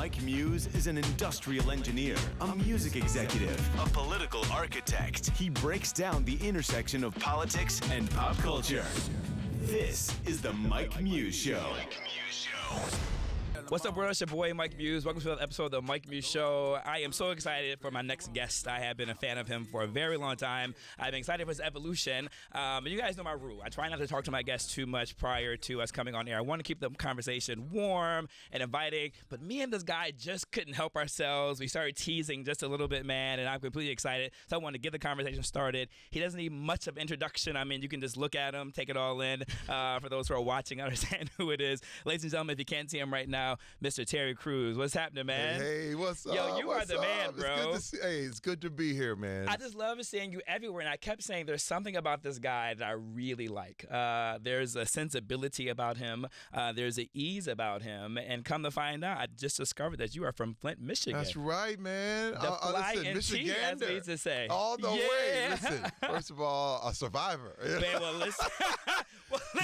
Mike Muse is an industrial engineer, a music executive, a political architect. He breaks down the intersection of politics and pop culture. This is the Mike Muse Show. What's up, world? It's your boy, Mike Muse. Welcome to another episode of the Mike Muse Show. I am so excited for my next guest. I have been a fan of him for a very long time. I've been excited for his evolution. And you guys know my rule. I try not to talk to my guests too much prior to us coming on air. I want to keep the conversation warm and inviting. But me and this guy just couldn't help ourselves. We started teasing just a little bit, man, and I'm completely excited. So I want to get the conversation started. He doesn't need much of introduction. I mean, you can just look at him, take it all in. For those who are watching, understand who it is. Ladies and gentlemen, if you can't see him right now, Mr. Terry Crews. What's happening, man? Hey, what's up? Yo, you are the man, bro. It's good to be here, man. I just love seeing you everywhere, and I kept saying there's something about this guy that I really like. There's a sensibility about him. There's an ease about him, and come to find out, I just discovered that you are from Flint, Michigan. That's right, man. The fly listen, and tea, as we used to say. All the way. Listen, first of all, a survivor. Man, well, listen.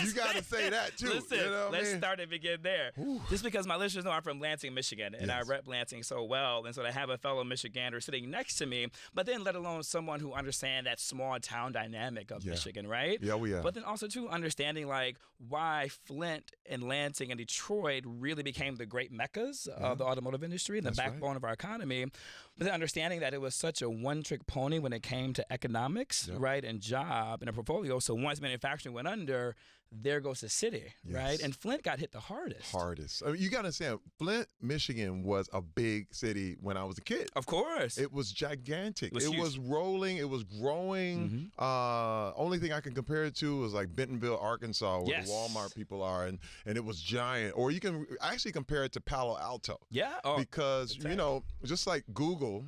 You got to say that, too. Listen, you know let's start and begin there. Ooh. Just because my listeners know I'm from Lansing, Michigan, and I rep Lansing so well, and so to have a fellow Michigander sitting next to me, but then let alone someone who understands that small town dynamic of Michigan, right? Yeah, we are. But then also, too, understanding like why Flint and Lansing and Detroit really became the great meccas of the automotive industry, the backbone of our economy, but then understanding that it was such a one-trick pony when it came to economics, right, and job and a portfolio. So once manufacturing went under, there goes the city, right? And Flint got hit the hardest. I mean, you got to understand, Flint, Michigan was a big city when I was a kid. Of course. It was gigantic. It was rolling. It was growing. Only thing I can compare it to is like Bentonville, Arkansas, where the Walmart people are, and it was giant. Or you can actually compare it to Palo Alto. Yeah. Because, you know, just like Google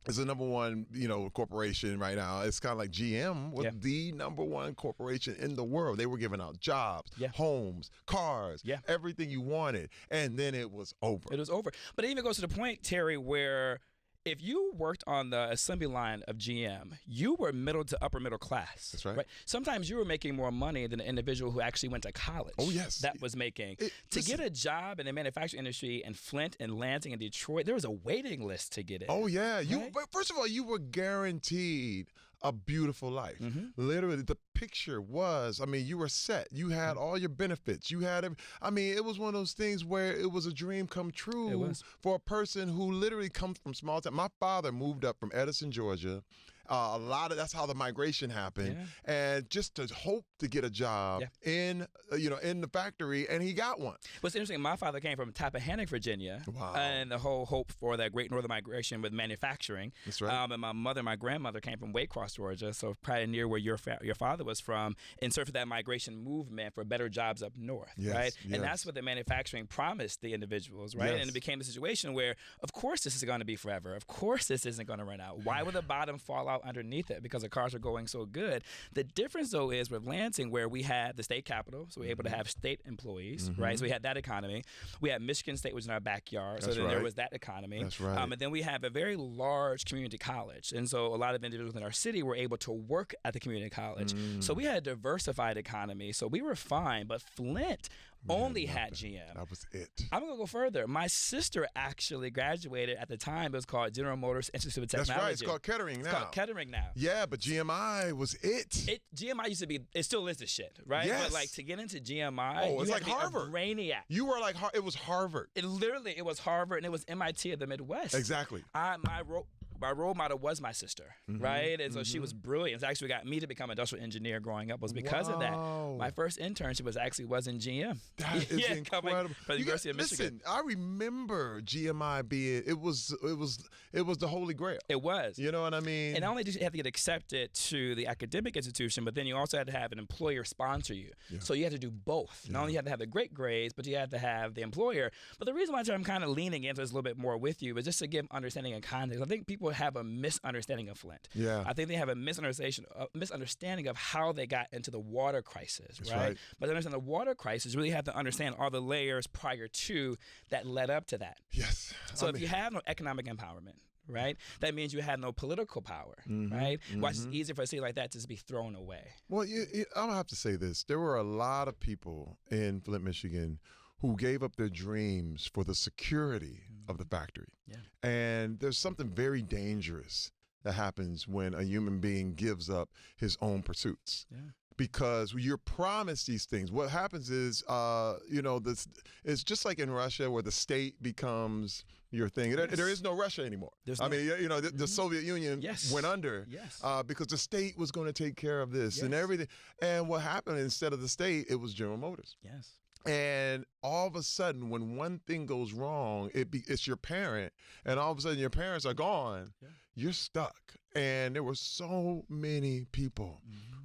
is the number one, corporation right now. It's kind of like GM was the number one corporation in the world. They were giving out jobs, homes, cars, everything you wanted. And then it was over. It was over. But it even goes to the point, Terry, where if you worked on the assembly line of GM, you were middle to upper middle class. That's right. Sometimes you were making more money than the individual who actually went to college. Oh, yes. That was making. To get a job in the manufacturing industry in Flint and Lansing and Detroit, there was a waiting list to get in. Oh, yeah. Right? But first of all, you were guaranteed a beautiful life. Literally, the picture was, you were set. You had all your benefits. You had, it was one of those things where it was a dream come true for a person who literally comes from small town. My father moved up from Edison, Georgia. That's how the migration happened. And just to hope to get a job in the factory, and he got one. What's interesting, my father came from Tappahannock, Virginia. Wow. And the whole hope for that great northern migration with manufacturing. That's right. And my grandmother came from Waycross, Georgia, so probably near where your father was from, and served for that migration movement for better jobs up north, right? And that's what the manufacturing promised the individuals, right? And it became a situation where, of course, this is going to be forever. Of course, this isn't going to run out. Why would the bottom fall out underneath it? Because the cars are going so good. The difference, though, is with Lansing, where we had the state capital, so we were able to have state employees, right? So we had that economy. We had Michigan State, which was in our backyard, so then there was that economy. That's right. And then we have a very large community college, and so a lot of individuals in our city were able to work at the community college. So we had a diversified economy, so we were fine. But Flint only had GM. That was it. I'm going to go further. My sister actually graduated at the time. It was called General Motors Institute of Technology. That's right. It's called Kettering now. It's called Kettering now. Yeah, but GMI was it. GMI used to be, it still is the shit, right? Yes. But like to get into GMI, it's you like had to be Harvard. a brainiac. You were like, it was Harvard. It was Harvard, and it was MIT of the Midwest. Exactly. My role model was my sister, right? And so she was brilliant. It's actually got me to become an industrial engineer growing up was because of that. My first internship was in GM. That is incredible. From the University of Michigan. Listen, I remember GMI being, it was the holy grail. It was. You know what I mean? And not only did you have to get accepted to the academic institution, but then you also had to have an employer sponsor you. Yeah. So you had to do both. Not only you had to have the great grades, but you had to have the employer. But the reason why I'm kind of leaning into this a little bit more with you is just to give understanding and context. I think people have a misunderstanding of Flint. Yeah. I think they have a misunderstanding of how they got into the water crisis, right? But to understand the water crisis, you really have to understand all the layers prior to that led up to that. Yes. So if you have no economic empowerment, right, that means you have no political power, right? Why it's easier for a city like that to just be thrown away. Well, I'm going to have to say this. There were a lot of people in Flint, Michigan who gave up their dreams for the security of the factory. Yeah. And there's something very dangerous that happens when a human being gives up his own pursuits. Yeah. Because you're promised these things. What happens is, this it's just like in Russia where the state becomes your thing. Yes. There is no Russia anymore. The Soviet Union went under because the state was going to take care of this and everything. And what happened, instead of the state, it was General Motors. Yes. And all of a sudden, when one thing goes wrong, it's your parent, and all of a sudden your parents are gone. Yeah. You're stuck. And there were so many people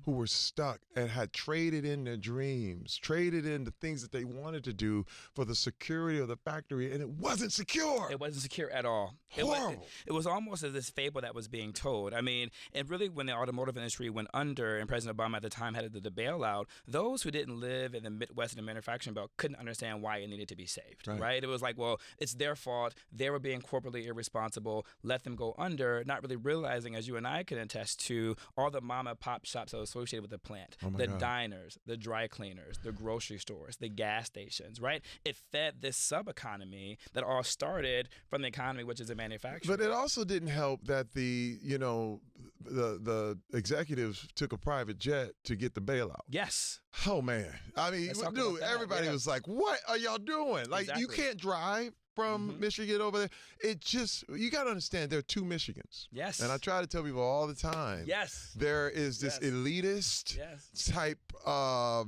who were stuck and had traded in their dreams, traded in the things that they wanted to do for the security of the factory, and it wasn't secure. It wasn't secure at all. Horrible. It was almost as this fable that was being told. I mean, and really when the automotive industry went under and President Obama at the time had the bailout, those who didn't live in the Midwest and the manufacturing belt couldn't understand why it needed to be saved, right? It was like, well, it's their fault. They were being corporately irresponsible. Let them go under, not really realizing, as you and I can attest to, all the mom and pop shops that were associated with the plant, the diners, the dry cleaners, the grocery stores, the gas stations, right? It fed this sub-economy that all started from the economy, which is a manufacturing. But it also didn't help that the executives took a private jet to get the bailout. Yes. Oh, man. I mean, dude, everybody was like, what are y'all doing? Like, you can't drive from Michigan over there. You got to understand, there are two Michigans. Yes. And I try to tell people all the time. Yes. There is this elitist type,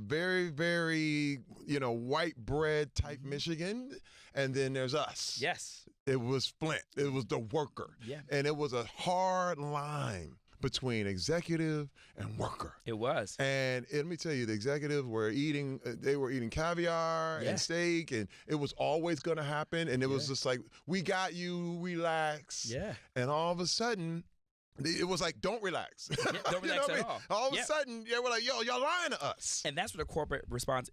very, very, white bread type Michigan. And then there's us. Yes. It was Flint. It was the worker. Yeah. And it was a hard line between executive and worker. It was. And let me tell you, the executives were eating caviar and steak, and it was always going to happen. And it was just like, we got you, relax. Yeah. And all of a sudden, it was like, don't relax. Don't relax at all. All of a sudden, we're like, yo, y'all lying to us. And that's where the corporate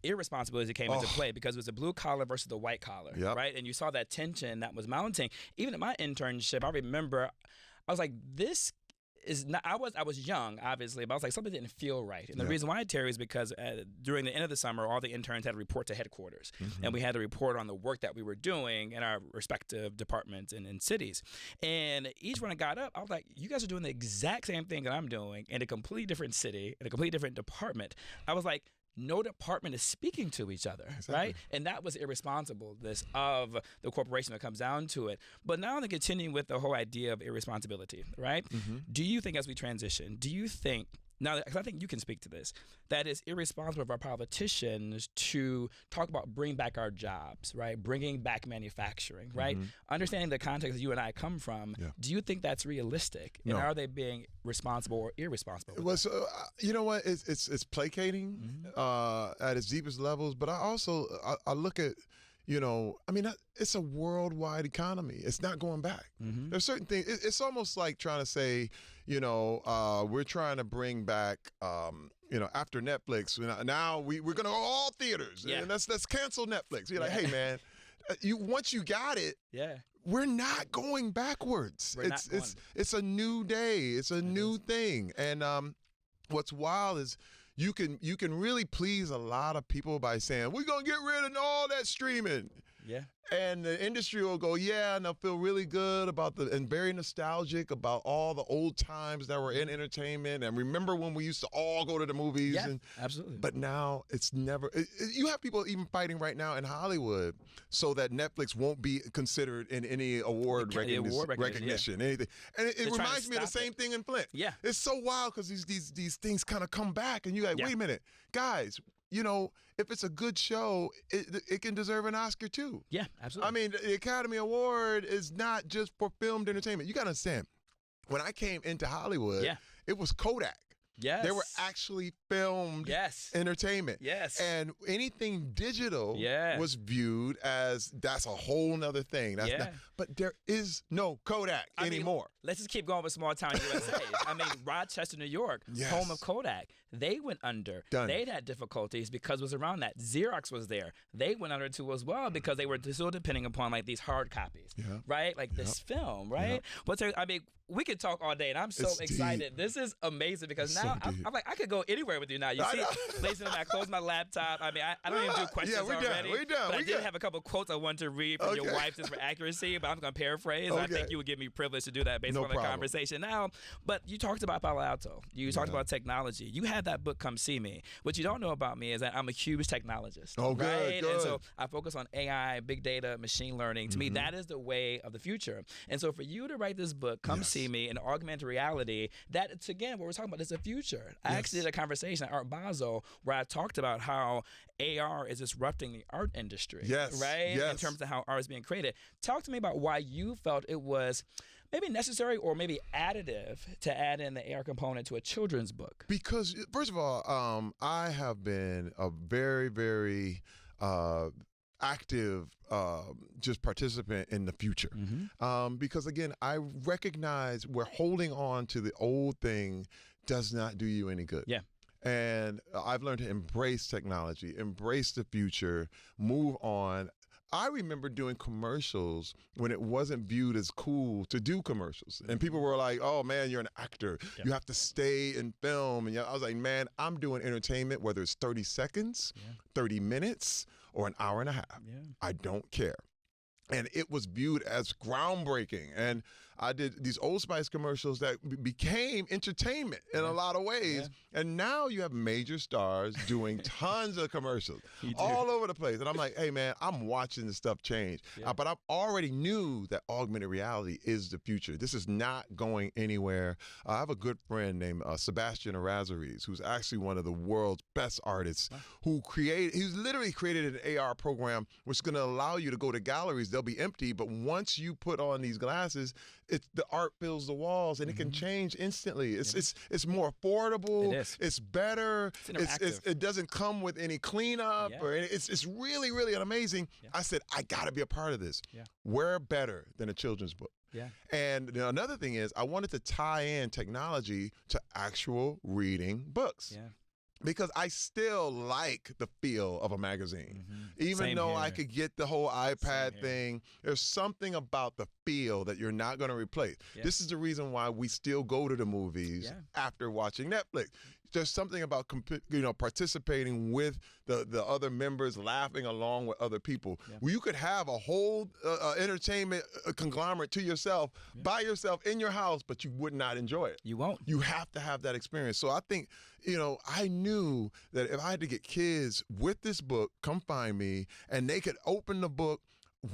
irresponsibility came into play, because it was the blue collar versus the white collar, right? And you saw that tension that was mounting. Even in my internship, I remember, I was like, this is not, I was young, obviously, but I was like, something didn't feel right. And the reason why, Terry, is because during the end of the summer, all the interns had to report to headquarters. And we had to report on the work that we were doing in our respective departments and in cities. And each one I got up, I was like, you guys are doing the exact same thing that I'm doing in a completely different city, in a completely different department. I was like, no department is speaking to each other, right? And that was irresponsibleness of the corporation that comes down to it. But now to continue with the whole idea of irresponsibility, right? Do you think, as we transition, now, because I think you can speak to this, that it's irresponsible of our politicians to talk about bring back our jobs, right? Bringing back manufacturing, right? Understanding the context that you and I come from, do you think that's realistic? No. And are they being responsible or irresponsible? Well, so, you know what? It's placating at its deepest levels, but I also I look at, it's a worldwide economy. It's not going back. There's certain things. It's almost like trying to say, we're trying to bring back, after Netflix. Now we're going to go all theaters. And let's cancel Netflix. You're like, hey, man, once you got it, we're not going backwards. It's a new day. It's a new thing. And what's wild is, you can really please a lot of people by saying, we're going to get rid of all that streaming. Yeah. And the industry will go, and they'll feel really good and very nostalgic about all the old times that were in entertainment. And remember when we used to all go to the movies? Yeah, absolutely. But now it's never, you have people even fighting right now in Hollywood so that Netflix won't be considered in any award recognition, anything. And it reminds me of the same thing in Flint. Yeah. It's so wild because these things kind of come back and you're like, wait a minute, guys, if it's a good show, it can deserve an Oscar too. Yeah, absolutely. I mean, the Academy Award is not just for filmed entertainment. You got to understand, when I came into Hollywood, it was Kodak. Yes. They were actually filmed entertainment. Yes. And anything digital was viewed as, that's a whole nother thing. But there is no Kodak anymore. Let's just keep going with small town USA. I mean, Rochester, New York, home of Kodak. They went under. They'd had difficulties because it was around that. Xerox was there. They went under too as well because they were still depending upon like these hard copies, right? Like this film, right? But we could talk all day, and I'm so It's excited. deep. This is amazing because It's now so deep. I'm like, I could go anywhere with you now. You I see, know. ladies and gentlemen, I closed my laptop. I mean, I don't even do questions Yeah, we're done. already. We're done. But I We did good. have a couple of quotes I wanted to read from your Okay. wife just for accuracy, but I'm going to paraphrase. And I Okay. think you would give me privilege to do that based No on the problem. conversation now. But you talked about Palo Alto. You talked about technology. You had that book, Come See Me. What you don't know about me is that I'm a huge technologist. Oh, good, right? good. And so I focus on AI, big data, machine learning. To me, that is the way of the future. And so for you to write this book, Come See Me, and augmented reality, that's again what we're talking about is the future. I actually did a conversation at Art Basel where I talked about how AR is disrupting the art industry. Yes, Right? yes. In terms of how art is being created. Talk to me about why you felt it was maybe necessary or maybe additive to add in the AR component to a children's book. Because first of all, I have been a very, very active just participant in the future. Because again, I recognize we're holding on to the old thing does not do you any good. Yeah. And I've learned to embrace technology, embrace the future, move on. I remember doing commercials when it wasn't viewed as cool to do commercials. And people were like, oh man, you're an actor. Yeah. You have to stay in film. And I was like, man, I'm doing entertainment, whether it's 30 seconds, 30 minutes, or an hour and a half. Yeah. I don't care. And it was viewed as groundbreaking. And I did these Old Spice commercials that became entertainment in a lot of ways. And now you have major stars doing tons of commercials all over the place. And I'm like, hey, man, I'm watching this stuff change. But I already knew that augmented reality is the future. This is not going anywhere. I have a good friend named Sebastian Errázuriz, who's actually one of the world's best artists, he's literally created an AR program which is going to allow you to go to galleries. They'll be empty, but once you put on these glasses, the art fills the walls and it can change instantly. It's more affordable. It is. It's better. It's interactive. It doesn't come with any cleanup or it's really, really amazing. I said, I got to be a part of this. Where better than a children's book? And another thing is I wanted to tie in technology to actual reading books. Because I still like the feel of a magazine. Even Same though here. I could get the whole iPad thing, there's something about the feel that you're not going to replace. This is the reason why we still go to the movies after watching Netflix. There's something about participating with the other members, laughing along with other people. Well, you could have a whole entertainment conglomerate to yourself, by yourself in your house, but you would not enjoy it. You won't. You have to have that experience. So I think, I knew that if I had to get kids with this book, come find me, and they could open the book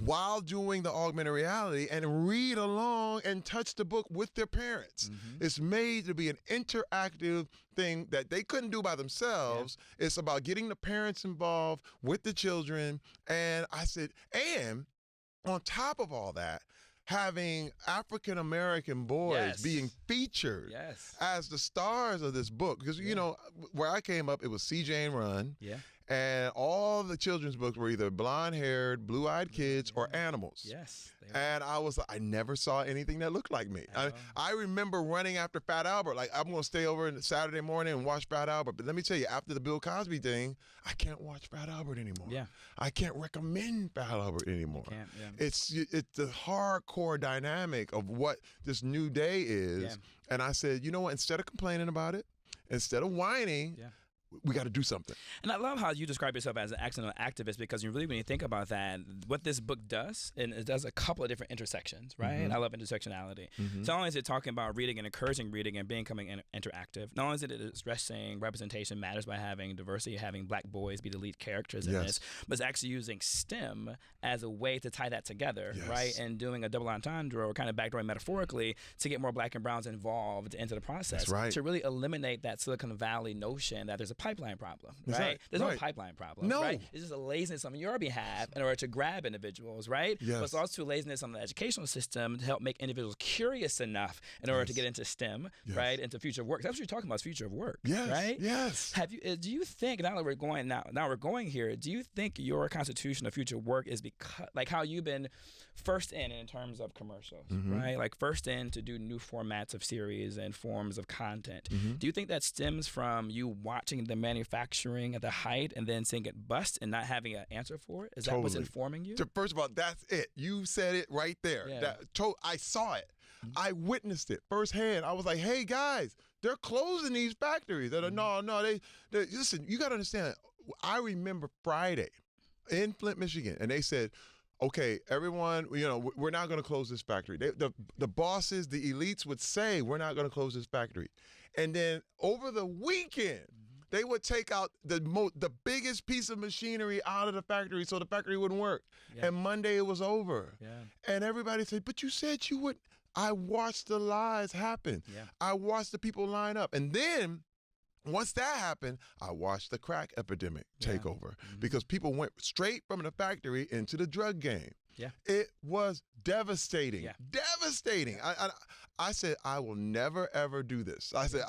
while doing the augmented reality and read along and touch the book with their parents. It's made to be an interactive thing that they couldn't do by themselves. It's about getting the parents involved with the children. And I said, and on top of all that, having African-American boys being featured as the stars of this book. Because, where I came up, it was C.J. and Run. And all the children's books were either blonde-haired, blue-eyed kids or animals. And I was like, I never saw anything that looked like me. I remember running after Fat Albert. Like, I'm going to stay over on Saturday morning and watch Fat Albert. But let me tell you, after the Bill Cosby thing, I can't watch Fat Albert anymore. I can't recommend Fat Albert anymore. It's the hardcore dynamic of what this new day is. And I said, you know what? Instead of complaining about it, instead of whining, we got to do something. And I love how you describe yourself as an accidental activist because when you think about that, what this book does, and it does a couple of different intersections, right? I love intersectionality. So not only is it talking about reading and encouraging reading and becoming interactive, not only is it addressing representation matters by having diversity, having black boys be the lead characters in this, but it's actually using STEM as a way to tie that together, right? And doing a double entendre or kind of backdooring metaphorically to get more black and browns involved into the process. To really eliminate that Silicon Valley notion that there's a pipeline problem, right? There's no pipeline problem, right? It's just a laziness on your behalf in order to grab individuals, right? But it's also laziness on the educational system to help make individuals curious enough in order to get into STEM, right? Into future of work. That's what you're talking about, is future of work, right? Have you? Do you think now that we're going here? Do you think your constitution of future work is because, like, how you've been first in terms of commercials, right? Like first in to do new formats of series and forms of content. Do you think that stems from you watching the manufacturing at the height and then seeing it bust and not having an answer for it? Is that what's informing you? First of all, that's it. You said it right there. I saw it. I witnessed it firsthand. I was like, hey, guys, they're closing these factories. They're no, they listen, you got to understand, I remember Friday in Flint, Michigan, and they said, okay, everyone, we're not going to close this factory. The bosses, the elites would say, we're not going to close this factory. And then over the weekend, they would take out the biggest piece of machinery out of the factory so the factory wouldn't work. Yeah. And Monday it was over. Yeah. And everybody said, but you said you would. I watched the lies happen. Yeah. I watched the people line up. And then once that happened, I watched the crack epidemic take over because people went straight from the factory into the drug game. Yeah. It was devastating. Yeah. Devastating. I said, I will never, ever do this. I said,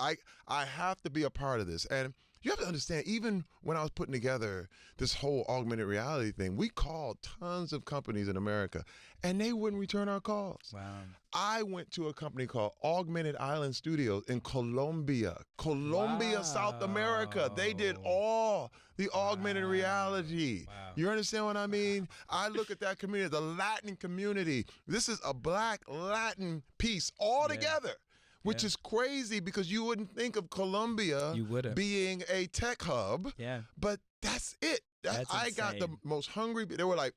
I have to be a part of this. And you have to understand, even when I was putting together this whole augmented reality thing, we called tons of companies in America, and they wouldn't return our calls. Wow. I went to a company called Augmented Island Studios in Colombia, wow. South America. They did all the augmented reality. Wow. You understand what I mean? I look at that community, the Latin community. This is a Black Latin piece all together. Which is crazy because you wouldn't think of Colombia being a tech hub. Yeah. But that's it. I got the most hungry. They were like,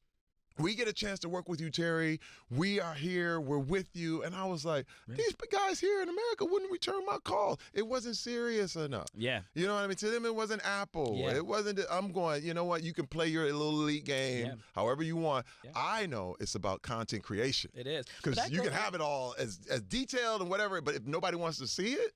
we get a chance to work with you, Terry. We are here. We're with you. And I was like, these guys here in America wouldn't return my call. It wasn't serious enough. Yeah. You know what I mean? To them, it wasn't Apple. Yeah. It wasn't, I'm going, you know what? You can play your little elite game however you want. Yeah. I know it's about content creation. It is. Because you can have it all as detailed and whatever, but if nobody wants to see it,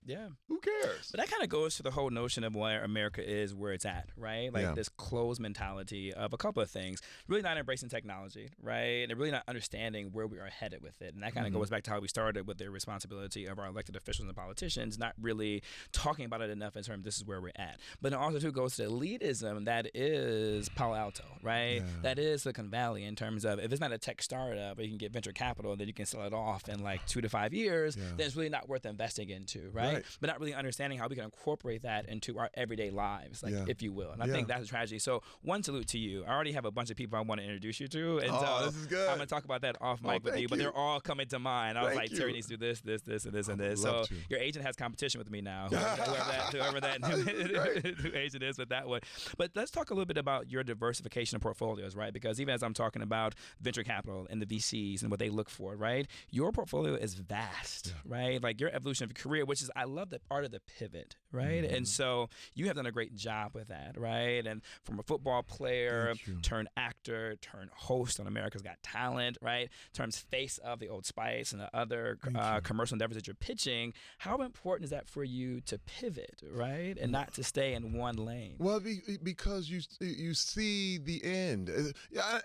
who cares? But that kind of goes to the whole notion of where America is where it's at, right? Like this closed mentality of a couple of things. Really not embracing technology. Right, and really not understanding where we are headed with it, and that kind of goes back to how we started with the responsibility of our elected officials and politicians not really talking about it enough in terms of this is where we're at. But it also too goes to the elitism that is Palo Alto, right? Yeah. That is Silicon Valley in terms of if it's not a tech startup, or you can get venture capital, and then you can sell it off in like 2 to 5 years, then it's really not worth investing into, right? But not really understanding how we can incorporate that into our everyday lives, like if you will. And I think that's a tragedy. So one salute to you. I already have a bunch of people I want to introduce you to. And so this is good. I'm going to talk about that off mic with you, but they're all coming to mind. I was like, Terry needs to do this, and this, and this. So your agent has competition with me now, whoever that new agent is with that one. But let's talk a little bit about your diversification of portfolios, right? Because even as I'm talking about venture capital and the VCs and what they look for, right? Your portfolio is vast, right? Like your evolution of your career, which is, I love the art of the pivot, right? And so you have done a great job with that, right? And from a football player, turned actor, turned host on America's Got Talent, right? Terms face of the Old Spice and the other commercial endeavors that you're pitching. How important is that for you to pivot, right? And not to stay in one lane? Well, because you see the end.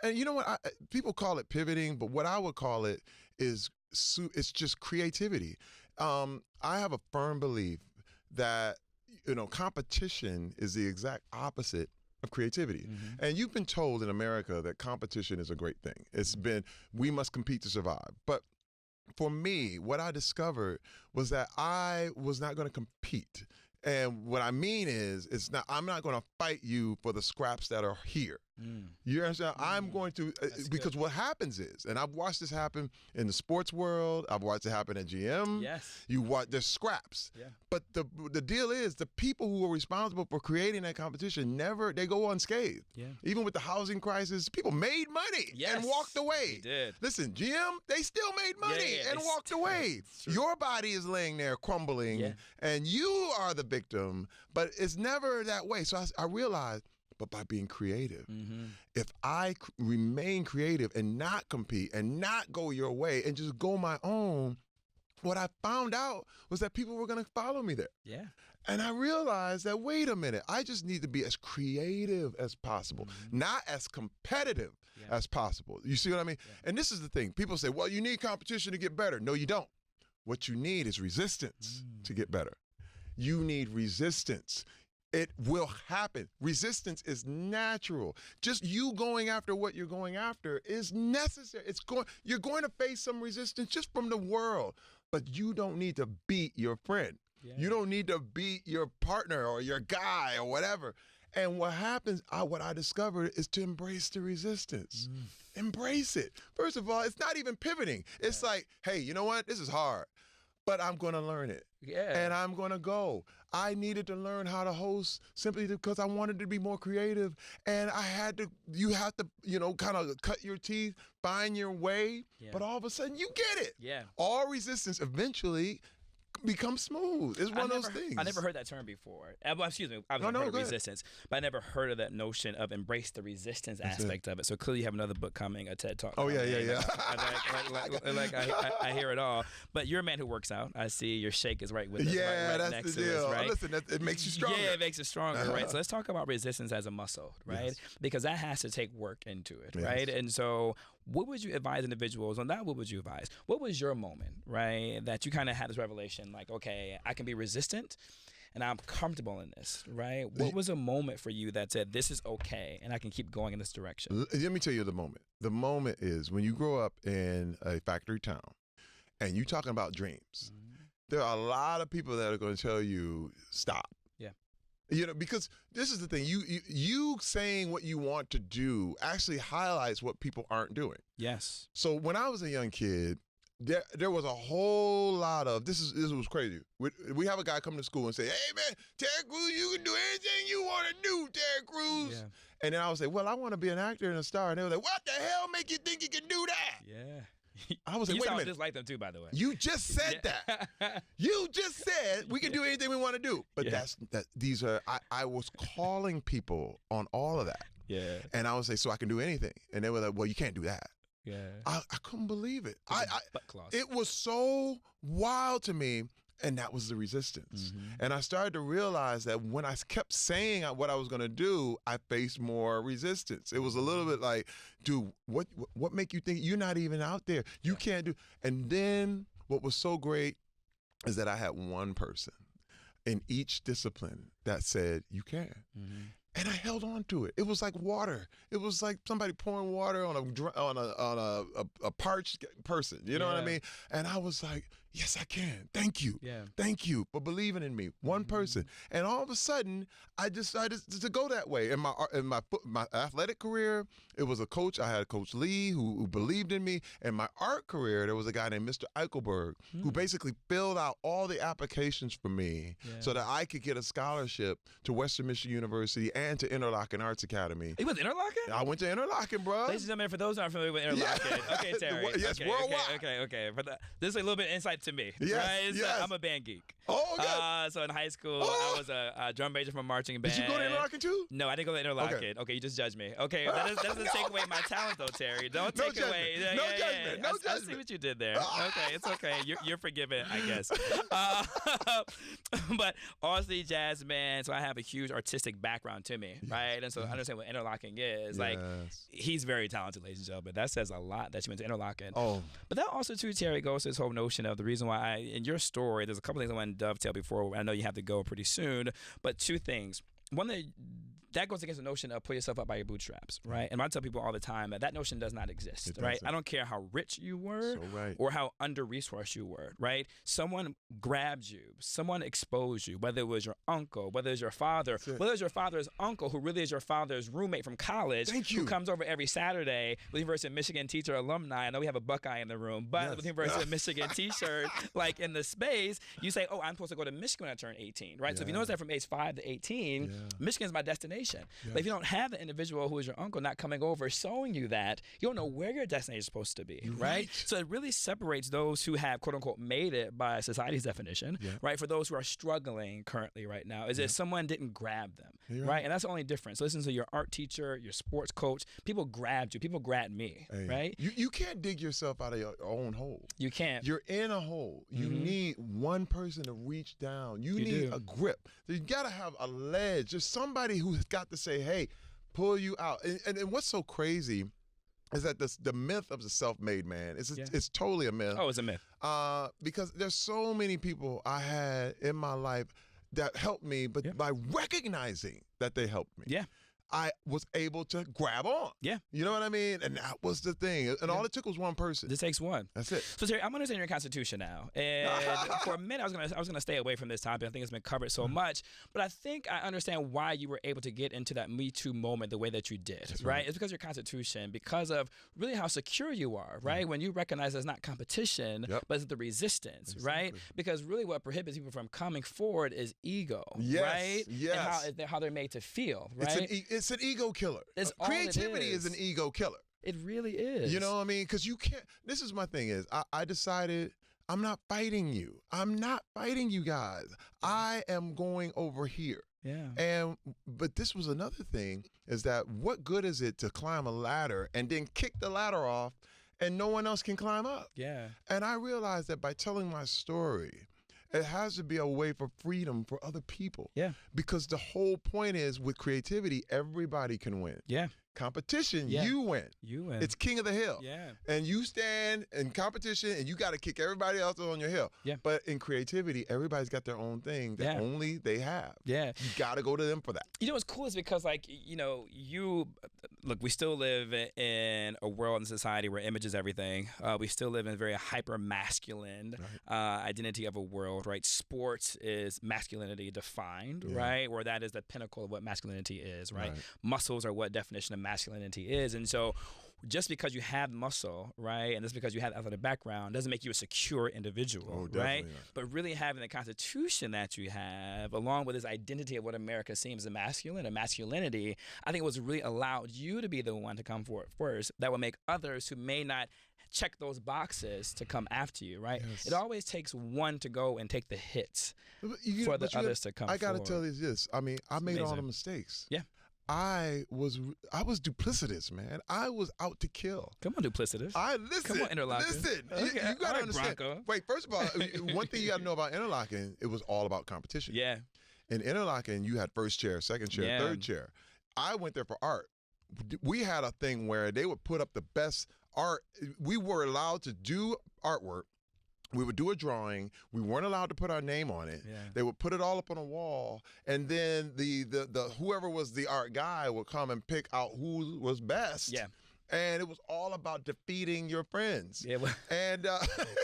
And you know what? People call it pivoting, but what I would call it is it's just creativity. I have a firm belief that competition is the exact opposite of creativity. And you've been told in America that competition is a great thing. It's been, we must compete to survive. But for me, what I discovered was that I was not going to compete. And what I mean is, I'm not going to fight you for the scraps that are here. You understand? I'm going to, because what happens is, and I've watched this happen in the sports world, I've watched it happen at GM. Yes. There's scraps. Yeah. But the deal is, the people who are responsible for creating that competition they go unscathed. Yeah. Even with the housing crisis, people made money and walked away. They did. Listen, GM, they still made money and walked away. Your body is laying there crumbling, and you are the victim, but it's never that way. So I realized, but by being creative. If I remain creative and not compete and not go your way and just go my own, what I found out was that people were going to follow me there. Yeah. And I realized that, wait a minute, I just need to be as creative as possible, not as competitive as possible. You see what I mean? Yeah. And this is the thing. People say, well, you need competition to get better. No, you don't. What you need is resistance to get better. You need resistance. It will happen. Resistance is natural. Just you going after what you're going after is necessary. You're going to face some resistance just from the world, but you don't need to beat your friend. Yeah. You don't need to beat your partner or your guy or whatever. And what happens, what I discovered is to embrace the resistance. Embrace it. First of all, it's not even pivoting. It's like, hey, you know what? This is hard, but I'm going to learn it. Yeah. And I'm going to go. I needed to learn how to host simply because I wanted to be more creative. And you have to, kind of cut your teeth, find your way. Yeah. But all of a sudden you get it. Yeah. All resistance eventually become smooth. It's one of those things. I never heard that term before. Well, excuse me. I've heard of resistance, but I never heard of that notion of embrace the resistance aspect of it. So clearly you have another book coming, a TED Talk. Oh, yeah. I hear it all. But you're a man who works out. I see your shake is right with us. Yeah, right that's next the to deal. us, right? Listen, it makes you stronger. Yeah, it makes you stronger, right? So let's talk about resistance as a muscle, right? Yes. Because that has to take work into it, Yes. right? And so what would you advise individuals on that? What would you advise? What was your moment, right, that you kind of had this revelation, like, okay, I can be resistant and I'm comfortable in this, right? What was a moment for you that said, this is okay and I can keep going in this direction? Let me tell you the moment. The moment is when you grow up in a factory town and you're talking about dreams. There are a lot of people that are going to tell you, stop. Because this is the thing, you saying what you want to do actually highlights what people aren't doing. Yes. So when I was a young kid, there was a whole lot of, this was crazy. We have a guy come to school and say, hey man, Terry Crews, you can do anything you want to do, Terry Crews. Yeah. And then I would say, well, I want to be an actor and a star. And they were like, what the hell make you think you can do that? Yeah. I was like, you wait a sound minute. just like them too, by the way. You just said that. You just said we can do anything we want to do. But I was calling people on all of that. Yeah. And I would say, so I can do anything. And they were like, well, you can't do that. Yeah. I couldn't believe it. Butt claws. It was so wild to me. And that was the resistance. And I started to realize that when I kept saying what I was going to do, I faced more resistance. It was a little bit like, dude, what make you think you're not even out there? You can't do. And then what was so great is that I had one person in each discipline that said, you can. And I held on to it. It was like water. It was like somebody pouring water on a parched person. You know what I mean? And I was like, yes, I can. Thank you. Yeah. Thank you for believing in me. One person. And all of a sudden, I decided to go that way. In my athletic career, it was a coach. I had Coach Lee who believed in me. In my art career, there was a guy named Mr. Eichelberg who basically filled out all the applications for me so that I could get a scholarship to Western Michigan University and to Interlochen Arts Academy. You went to Interlochen? I went to Interlochen, bro. Ladies and gentlemen, for those who aren't familiar with Interlochen, okay, Terry. Yes, okay, worldwide. Okay. This is a little bit of insight to me. Yes, right? yes. I'm a band geek. Oh, good. So in high school, I was a drum major from a marching band. Did you go to Interlochen too? No, I didn't go to Interlochen. Okay, you just judged me. Okay, that doesn't take away my talent though, Terry. Don't take away. No judgment. No judgment. I see what you did there. Okay, it's okay. You're forgiven, I guess. But honestly, jazz man. So I have a huge artistic background to me, right? And so I understand what Interlochen is. Like, he's very talented, ladies and gentlemen. That says a lot that you went to Interlochen. Oh, but that also too, Terry, goes to this whole notion of the reason why in your story, there's a couple things I want to dovetail before. I know you have to go pretty soon, but two things. One, that goes against the notion of pull yourself up by your bootstraps, right? And I tell people all the time that notion does not exist, right? I don't care how rich you were or how under-resourced you were, right? Someone grabbed you, someone exposed you, whether it was your uncle, whether it was your father, whether it was your father's uncle, who really is your father's roommate from college, who comes over every Saturday with the University of Michigan teacher alumni. I know we have a Buckeye in the room, but with the University of Michigan t-shirt, like in the space, you say, oh, I'm supposed to go to Michigan when I turn 18, right? So if you notice that from age 5 to 18, Michigan's my destination. But if you don't have the individual who is your uncle not coming over showing you that, you don't know where your destination is supposed to be, right? So it really separates those who have quote unquote made it by society's definition, right? For those who are struggling currently right now, is if someone didn't grab them, right? And that's the only difference. So listen to your art teacher, your sports coach, people grabbed you, people grabbed me, right? You can't dig yourself out of your own hole. You can't. You're in a hole. You need one person to reach down. You need a grip. So you got to have a ledge. Just somebody who's got to say, hey, pull you out. And what's so crazy is that the myth of the self-made man, it's totally a myth. Oh, it's a myth. Because there's so many people I had in my life that helped me, but by recognizing that they helped me. Yeah. I was able to grab on. Yeah. You know what I mean? And that was the thing. And all it took was one person. This takes one. That's it. So Terry, I'm understanding your Constitution now, and for a minute I was gonna stay away from this topic. I think it's been covered so much, but I think I understand why you were able to get into that Me Too moment the way that you did. That's right? right. It's because of your Constitution, because of really how secure you are. Right? When you recognize it's not competition, but it's the resistance. Right? Because really, what prohibits people from coming forward is ego. Yes. Right? Yes. And how they're made to feel. Right? It's an ego killer. Creativity is an ego killer. It really is. You know what I mean? Because you can't. This is my thing is I decided I'm not fighting you. I'm not fighting you guys. I am going over here. Yeah. But this was another thing is that what good is it to climb a ladder and then kick the ladder off and no one else can climb up? Yeah. And I realized that by telling my story, it has to be a way for freedom for other people. Yeah. Because the whole point is with creativity, everybody can win. Yeah. Competition, Yeah. you win. You win. It's king of the hill. Yeah. And you stand in competition and you got to kick everybody else on your hill. Yeah. But in creativity, everybody's got their own thing that only they have. Yeah. You got to go to them for that. You know what's cool is because, like, you know, look, we still live in a world and society where image is everything. We still live in a very hyper masculine identity of a world, right? Sports is masculinity defined, right? Where that is the pinnacle of what masculinity is, right? Muscles are what definition of masculinity is. And so just because you have muscle, right, and just because you have athletic background doesn't make you a secure individual, right? Not. But really having the Constitution that you have, along with this identity of what America seems as masculine and masculinity, I think it was really allowed you to be the one to come forward first that will make others who may not check those boxes to come after you, right? Yes. It always takes one to go and take the hits For the others to come forward. I got to tell you this. I mean, I made all the mistakes. Yeah. I was duplicitous, man. I was out to kill. Come on, duplicitous. Listen. Come on, interlocking. Listen. Okay. You got to understand. Bronco. Wait, first of all, one thing you got to know about interlocking, it was all about competition. Yeah. In interlocking, you had first chair, second chair, third chair. I went there for art. We had a thing where they would put up the best art. We were allowed to do artwork. We would do a drawing. We weren't allowed to put our name on it. Yeah. They would put it all up on a wall, and then the whoever was the art guy would come and pick out who was best. Yeah. And it was all about defeating your friends. Yeah. Well, and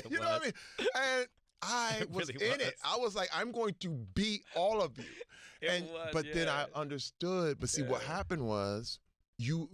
you know what I mean? And I was really in it. I was like, I'm going to beat all of you. But then I understood. But see, what happened was, you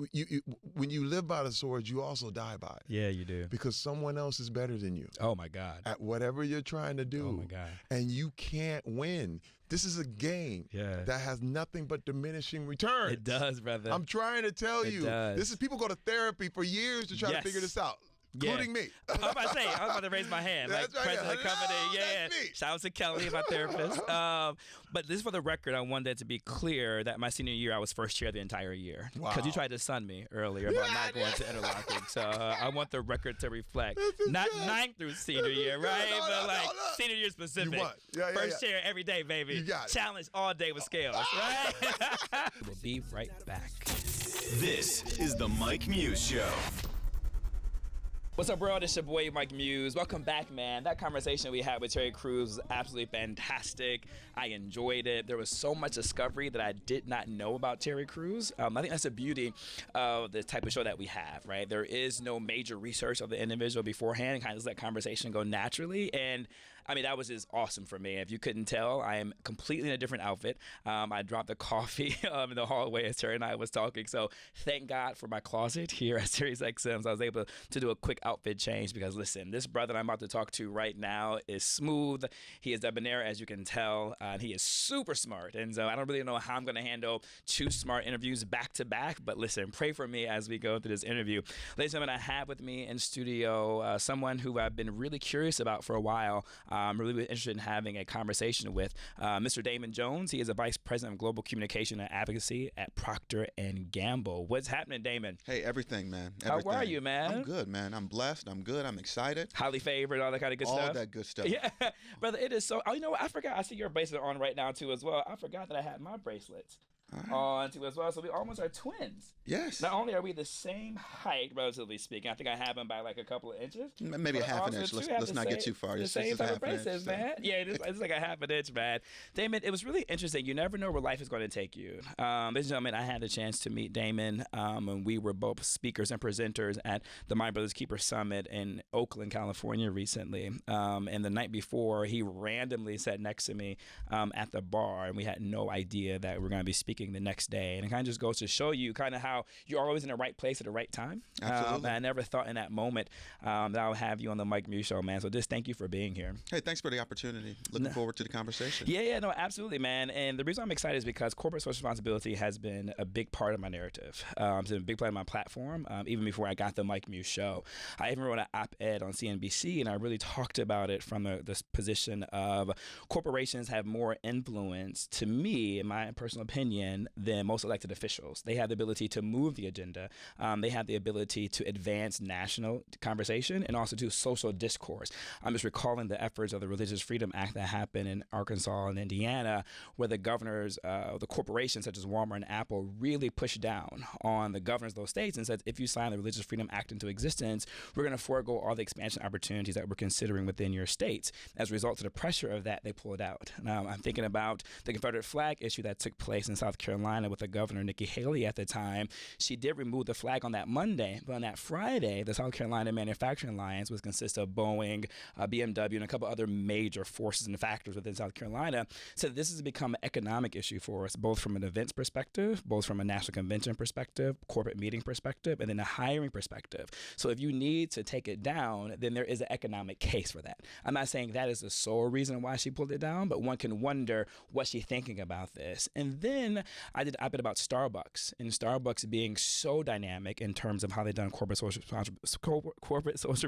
when you live by the sword, you also die by it. Yeah, you do. Because someone else is better than you. Oh my God. At whatever you're trying to do. Oh my God. And you can't win. This is a game that has nothing but diminishing returns. It does, brother. I'm trying to tell you. Does. This is people go to therapy for years to try to figure this out. Including me. I was about to raise my hand. That's like right. President of the company. That's me. Shout out to Kelly, my therapist. But this, for the record, I wanted to be clear that my senior year, I was first chair the entire year. Because you tried to sun me earlier about not going to interlocking. So I want the record to reflect. Not ninth through senior year, right? But senior year specific. You won. First chair every day, baby. You got it. Challenge all day with scales, right? We'll be right back. This is the Mike Muse Show. What's up, bro? This your boy, Mike Muse. Welcome back, man. That conversation we had with Terry Crews was absolutely fantastic. I enjoyed it. There was so much discovery that I did not know about Terry Crews. I think that's the beauty of the type of show that we have, right? There is no major research of the individual beforehand. Kind of let conversation go naturally. And I mean, that was just awesome for me. If you couldn't tell, I am completely in a different outfit. I dropped the coffee in the hallway as Terry and I was talking. So thank God for my closet here at Sirius XM. So I was able to do a quick outfit change because, listen, this brother I'm about to talk to right now is smooth. He is debonair, as you can tell. He is super smart. And so I don't really know how I'm going to handle two smart interviews back to back. But listen, pray for me as we go through this interview. Ladies and gentlemen, I have with me in studio someone who I've been really curious about for a while. I'm really interested in having a conversation with Mr. Damon Jones. He is a vice president of global communication and advocacy at Procter & Gamble. What's happening, Damon? Hey, everything, man. Everything. How are you, man? I'm good, man. I'm blessed. I'm good. I'm excited. Highly favored, all that kind of good stuff. All that good stuff. Yeah, brother, it is so. Oh, you know what? I forgot. I see your bracelet on right now too, as well. I forgot that I had my bracelets. on too as well. So we almost are twins. Yes. Not only are we the same height, relatively speaking, I think I have him by like a couple of inches. Maybe a half an inch. Let's not get too far. The same type of braces, man. Yeah, it's like a half an inch, man. Damon, it was really interesting. You never know where life is going to take you. Ladies and gentlemen, I had the chance to meet Damon, and we were both speakers and presenters at the My Brothers Keeper Summit in Oakland, California recently. And the night before, he randomly sat next to me at the bar, and we had no idea that we were going to be speaking the next day. And it kind of just goes to show you kind of how you're always in the right place at the right time. Absolutely. I never thought in that moment that I would have you on the Mike Muse Show, man. So just thank you for being here. Hey, thanks for the opportunity. Looking forward to the conversation. Yeah, no, absolutely, man. And the reason I'm excited is because corporate social responsibility has been a big part of my narrative. It's been a big part of my platform, even before I got the Mike Muse Show. I even wrote an op-ed on CNBC, and I really talked about it from this position of corporations have more influence, to me, in my personal opinion, than most elected officials. They have the ability to move the agenda. They have the ability to advance national conversation and also do social discourse. I'm just recalling the efforts of the Religious Freedom Act that happened in Arkansas and Indiana, where the governors, the corporations such as Walmart and Apple really pushed down on the governors of those states and said, if you sign the Religious Freedom Act into existence, we're going to forego all the expansion opportunities that we're considering within your states. As a result of the pressure of that, they pulled out. Now, I'm thinking about the Confederate flag issue that took place in South Carolina with the governor, Nikki Haley, at the time. She did remove the flag on that Monday, but on that Friday, the South Carolina Manufacturing Alliance, which consists of Boeing, BMW, and a couple other major forces and factors within South Carolina, said this has become an economic issue for us, both from an events perspective, both from a national convention perspective, corporate meeting perspective, and then a hiring perspective. So if you need to take it down, then there is an economic case for that. I'm not saying that is the sole reason why she pulled it down, but one can wonder, what's she thinking about this? And then I did an op-ed about Starbucks, and Starbucks being so dynamic in terms of how they've done corporate social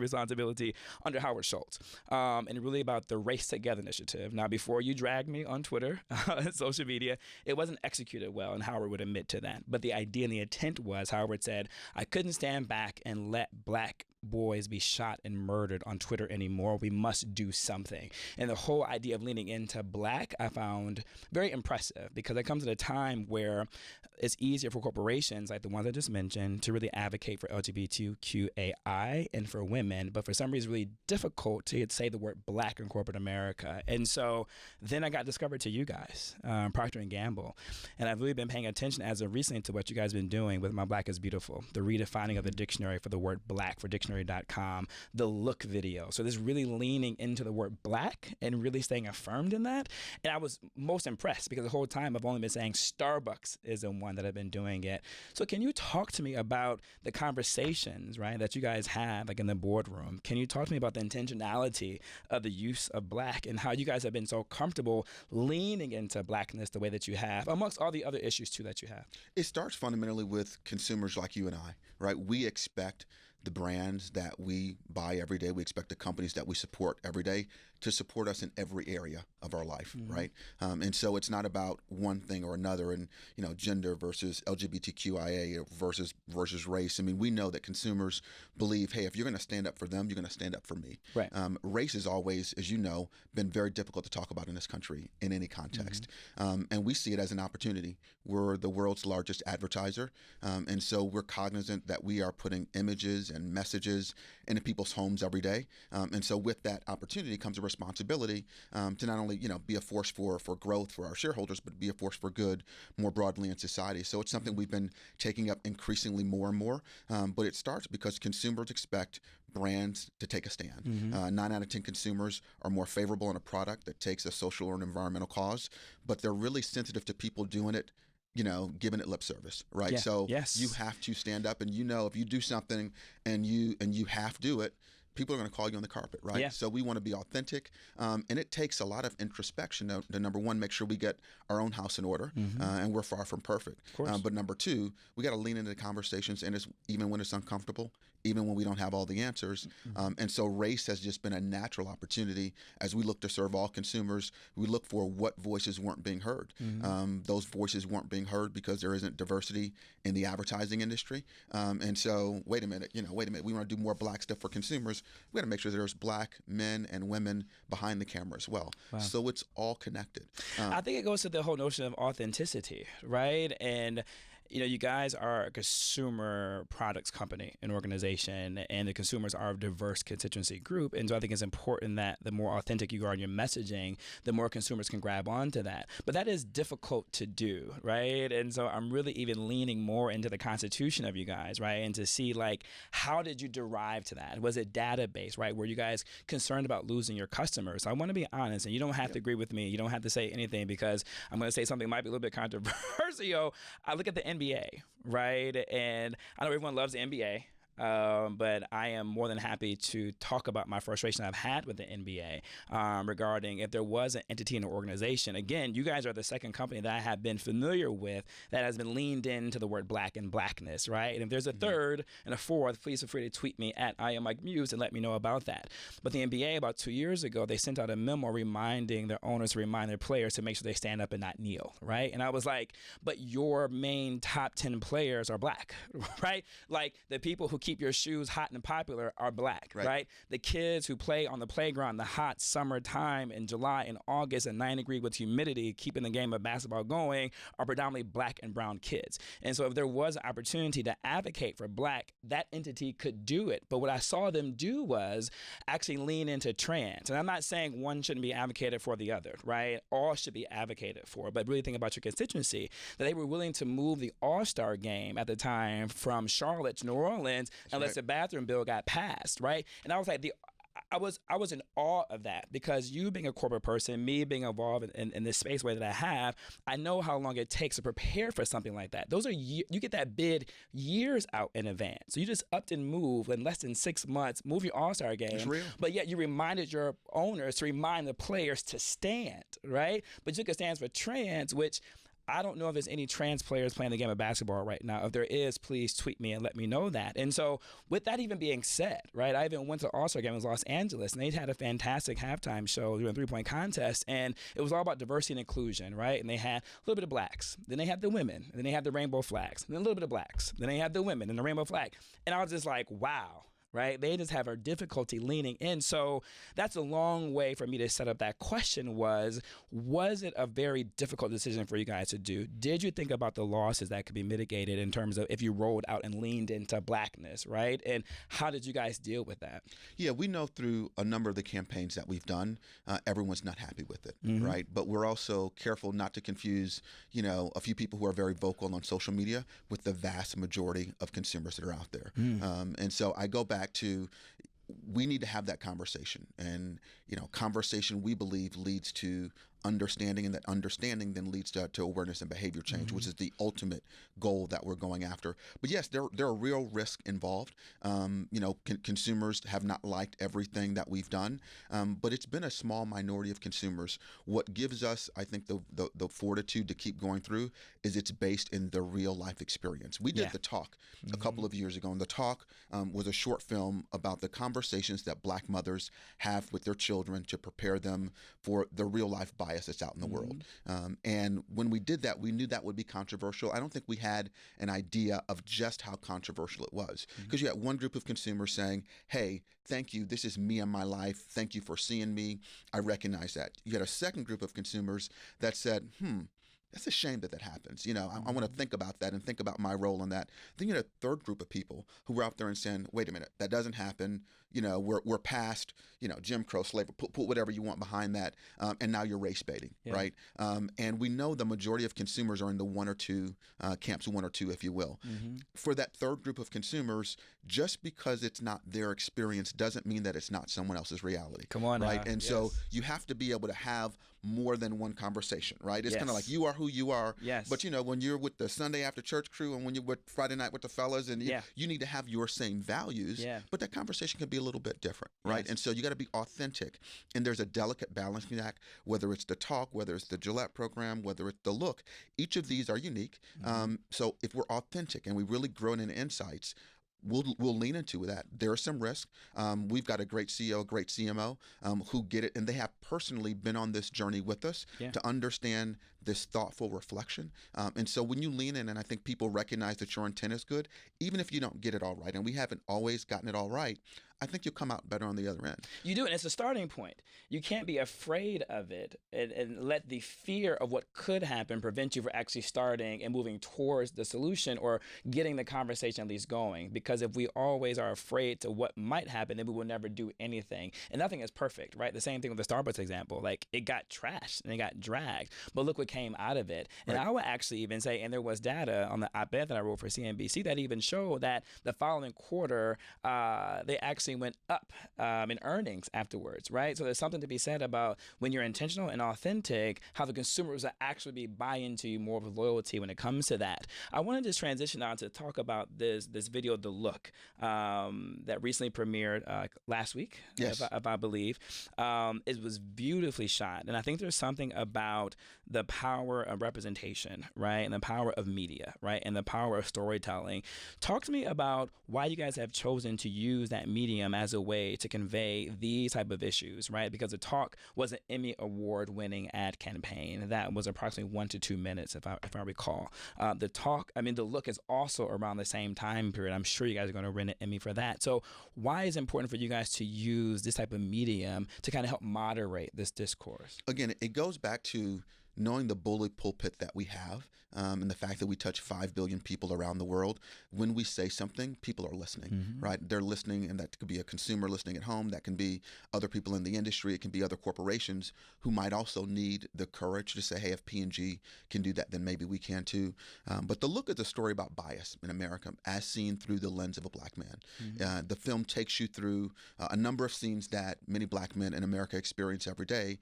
responsibility under Howard Schultz, and really about the Race Together initiative. Now, before you drag me on Twitter, social media, it wasn't executed well, and Howard would admit to that. But the idea and the intent was, Howard said, I couldn't stand back and let black boys be shot and murdered on Twitter anymore. We must do something. And the whole idea of leaning into black, I found very impressive, because it comes at a time where it's easier for corporations like the ones I just mentioned to really advocate for LGBTQAI and for women, but for some reason really difficult to say the word black in corporate America. And so then I got discovered to you guys, Procter & Gamble, and I've really been paying attention as of recently to what you guys have been doing with My Black is Beautiful, the redefining of the dictionary for the word black for dictionary.com, the look video. So this really leaning into the word black and really staying affirmed in that. And I was most impressed because the whole time I've only been saying Starbucks is the one that I've been doing it. So can you talk to me about the conversations, right, that you guys have like in the boardroom? Can you talk to me about the intentionality of the use of black and how you guys have been so comfortable leaning into blackness the way that you have, amongst all the other issues too that you have? It starts fundamentally with consumers like you and I, right? We expect the brands that we buy every day. We expect the companies that we support every day to support us in every area of our life, right? And so it's not about one thing or another, and gender versus LGBTQIA versus race. I mean, we know that consumers believe, hey, if you're going to stand up for them, you're going to stand up for me. Right. Race has always, as you know, been very difficult to talk about in this country in any context, and we see it as an opportunity. We're the world's largest advertiser, and so we're cognizant that we are putting images and messages into people's homes every day. And so with that opportunity comes a responsibility to not only be a force for growth for our shareholders, but be a force for good more broadly in society. So it's something we've been taking up increasingly more and more. But it starts because consumers expect brands to take a stand. 9 out of 10 consumers are more favorable in a product that takes a social or an environmental cause, but they're really sensitive to people doing it, giving it lip service, right? Yeah. So Yes. you have to stand up, and if you do something and you have to do it, people are going to call you on the carpet, right? Yeah. So we want to be authentic, and it takes a lot of introspection to number one, make sure we get our own house in order, and we're far from perfect. But number two, we got to lean into the conversations, and even when it's uncomfortable, even when we don't have all the answers. And so race has just been a natural opportunity as we look to serve all consumers. We look for what voices weren't being heard. Those voices weren't being heard because there isn't diversity in the advertising industry. And so wait a minute, we want to do more black stuff for consumers. we got to make sure there's Black men and women behind the camera as well. Wow. So it's all connected. I think it goes to the whole notion of authenticity, right? And you guys are a consumer products company, an organization, and the consumers are a diverse constituency group. And so I think it's important that the more authentic you are in your messaging, the more consumers can grab onto that. But that is difficult to do, right? And so I'm really even leaning more into the constitution of you guys, right? And to see, like, how did you derive to that? Was it database, right? Were you guys concerned about losing your customers? So I want to be honest, and you don't have to agree with me. You don't have to say anything, because I'm going to say something that might be a little bit controversial. I look at the NBA, right? And I know everyone loves the NBA. But I am more than happy to talk about my frustration I've had with the NBA regarding if there was an entity in an organization. Again, you guys are the second company that I have been familiar with that has been leaned into the word Black and Blackness, right? And if there's a third and a fourth, please feel free to tweet me at I am Mike Muse and let me know about that. But the NBA, about 2 years ago, they sent out a memo reminding their owners to remind their players to make sure they stand up and not kneel, right? And I was like, but your main top 10 players are Black, right? Like, the people who keep your shoes hot and popular are Black, right? The kids who play on the playground the hot summertime in July and August and 90 degrees with humidity, keeping the game of basketball going, are predominantly Black and brown kids. And so if there was an opportunity to advocate for Black, that entity could do it. But what I saw them do was actually lean into trans. And I'm not saying one shouldn't be advocated for the other, right? All should be advocated for. But really think about your constituency, that they were willing to move the All-Star game at the time from Charlotte to New Orleans unless the bathroom bill got passed, right? And I was like, I was in awe of that, because you being a corporate person, me being involved in this space way that I have, I know how long it takes to prepare for something like that. Those are you get that bid years out in advance. So you just upped and moved in less than 6 months, move your All-Star game. It's real. But yet you reminded your owners to remind the players to stand, right? But you could stand for trans, which I don't know if there's any trans players playing the game of basketball right now. If there is, please tweet me and let me know that. And so with that even being said, right, I even went to the All-Star game in Los Angeles, and they had a fantastic halftime show during a three-point contest, and it was all about diversity and inclusion, right? And they had a little bit of Blacks, then they had the women, and then they had the rainbow flags, and then a little bit of Blacks, then they had the women and the rainbow flag. And I was just like, wow. Right? They just have a difficulty leaning in. So that's a long way for me to set up that question was it a very difficult decision for you guys to do? Did you think about the losses that could be mitigated in terms of if you rolled out and leaned into Blackness, right? And how did you guys deal with that? Yeah, we know through a number of the campaigns that we've done, everyone's not happy with it, right? But we're also careful not to confuse, a few people who are very vocal on social media with the vast majority of consumers that are out there. And so I go back to, we need to have that conversation, and conversation, we believe, leads to understanding, and that understanding then leads to awareness and behavior change, which is the ultimate goal that we're going after. But yes, there are real risks involved. Consumers have not liked everything that we've done, but it's been a small minority of consumers. What gives us, I think, the fortitude to keep going through is it's based in the real life experience. We did The Talk a couple of years ago, and The Talk was a short film about the conversations that Black mothers have with their children to prepare them for the real life bias that's out in the world. And when we did that, we knew that would be controversial. I don't think we had an idea of just how controversial it was, because you had one group of consumers saying, hey, thank you, this is me and my life, thank you for seeing me, I recognize that. You had a second group of consumers that said, that's a shame that happens. I want to think about that and think about my role in that. Then you had a third group of people who were out there and saying, wait a minute, that doesn't happen. We're past, Jim Crow, slavery, put whatever you want behind that. And now you're race baiting, right? And we know the majority of consumers are in the one or two camps, one or two, if you will. For that third group of consumers, just because it's not their experience doesn't mean that it's not someone else's reality. Come on, right? And so you have to be able to have more than one conversation, right? It's kind of like you are who you are. Yes. But when you're with the Sunday after church crew and when you're with Friday night with the fellas, and you need to have your same values. But that conversation can be a little bit different, right? Yes. And so you got to be authentic. And there's a delicate balancing act, whether it's The Talk, whether it's the Gillette program, whether it's the Look. Each of these are unique. So if we're authentic and we really grow in insights, we'll lean into that. There are some risks. We've got a great CEO, a great CMO who get it, and they have personally been on this journey with us to understand this thoughtful reflection. And so when you lean in, and I think people recognize that your intent is good, even if you don't get it all right, and we haven't always gotten it all right, I think you'll come out better on the other end. You do, and it's a starting point. You can't be afraid of it and let the fear of what could happen prevent you from actually starting and moving towards the solution or getting the conversation at least going. Because if we always are afraid to what might happen, then we will never do anything. And nothing is perfect, right? The same thing with the Starbucks example. Like, it got trashed and it got dragged, but look what came out of it. And I would actually even say, and there was data on the op-ed that I wrote for CNBC that even showed that the following quarter, they actually went up in earnings afterwards, right? So there's something to be said about when you're intentional and authentic, how the consumers will actually be buying into you more with loyalty when it comes to that. I wanted to transition on to talk about this video, The Look, that recently premiered last week, yes, if I believe. It was beautifully shot, and I think there's something about the power of representation, right, and the power of media, right, and the power of storytelling. Talk to me about why you guys have chosen to use that medium as a way to convey these type of issues, right? Because The Talk was an Emmy Award-winning ad campaign that was approximately 1 to 2 minutes, if I recall. The Look is also around the same time period. I'm sure you guys are going to win an Emmy for that. So why is it important for you guys to use this type of medium to kind of help moderate this discourse? Again, it goes back to knowing the bully pulpit that we have, and the fact that we touch 5 billion people around the world. When we say something, people are listening, right? They're listening, and that could be a consumer listening at home. That can be other people in the industry. It can be other corporations who might also need the courage to say, hey, if P&G can do that, then maybe we can too. But The Look is a story about bias in America as seen through the lens of a black man. The film takes you through a number of scenes that many black men in America experience every day.